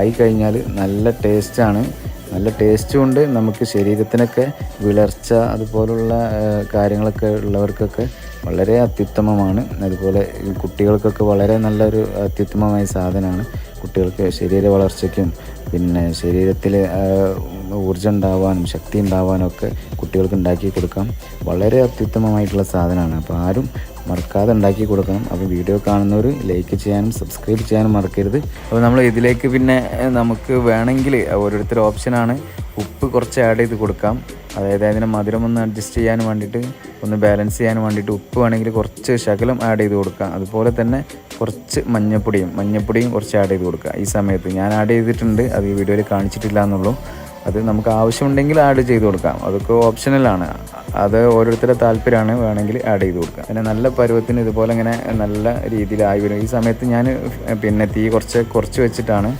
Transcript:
ആയിക്കഴിഞ്ഞാൽ നല്ല ടേസ്റ്റാണ്. നല്ല ടേസ്റ്റും ഉണ്ട്. നമുക്ക് ശരീരത്തിനൊക്കെ വിളർച്ച അതുപോലുള്ള കാര്യങ്ങളൊക്കെ ഉള്ളവർക്കൊക്കെ വളരെ അത്യുത്തമമാണ്. അതുപോലെ കുട്ടികൾക്കൊക്കെ വളരെ നല്ലൊരു അത്യുത്തമമായ സാധനമാണ്. കുട്ടികൾക്ക് ശരീര വളർച്ചയ്ക്കും പിന്നെ ശരീരത്തിൽ ഊർജ്ജം ഉണ്ടാവാനും ശക്തി ഉണ്ടാവാനും ഒക്കെ കുട്ടികൾക്ക് ഉണ്ടാക്കി കൊടുക്കാം. വളരെ അത്യുത്തമമായിട്ടുള്ള സാധനമാണ്. അപ്പോൾ ആരും മറക്കാതെ ഉണ്ടാക്കി കൊടുക്കണം. അപ്പോൾ വീഡിയോ കാണുന്നവർ ലൈക്ക് ചെയ്യാനും സബ്സ്ക്രൈബ് ചെയ്യാനും മറക്കരുത്. അപ്പോൾ നമ്മൾ ഇതിലേക്ക് പിന്നെ നമുക്ക് വേണമെങ്കിൽ ഓരോരുത്തരുടെ ഓപ്ഷനാണ് ഉപ്പ് കുറച്ച് ആഡ് ചെയ്ത് കൊടുക്കാം. അതായത് അതിനെ മധുരം ഒന്ന് അഡ്ജസ്റ്റ് ചെയ്യാൻ വേണ്ടിയിട്ട് ഒന്ന് ബാലൻസ് ചെയ്യാൻ വേണ്ടിയിട്ട് ഉപ്പ് വേണമെങ്കിൽ കുറച്ച് ശകലം ആഡ് ചെയ്ത് കൊടുക്കാം. അതുപോലെ തന്നെ കുറച്ച് മഞ്ഞപ്പൊടിയും കുറച്ച് ആഡ് ചെയ്ത് കൊടുക്കുക. ഈ സമയത്ത് ഞാൻ ആഡ് ചെയ്തിട്ടുണ്ട്, അത് ഈ വീഡിയോയിൽ കാണിച്ചിട്ടില്ല എന്നുള്ളൂ. അത് നമുക്ക് ആവശ്യമുണ്ടെങ്കിൽ ആഡ് ചെയ്ത് കൊടുക്കാം. അതൊക്കെ ഓപ്ഷണലാണ്. അത് ഓരോരുത്തരുടെ താല്പര്യമാണ്. വേണമെങ്കിൽ ആഡ് ചെയ്ത് കൊടുക്കാം. പിന്നെ നല്ല പരുവത്തിന് ഇതുപോലെ ഇങ്ങനെ നല്ല രീതിയിലായി വരും. ഈ സമയത്ത് ഞാൻ പിന്നെ തീ കുറച്ച് വെച്ചിട്ടാണ്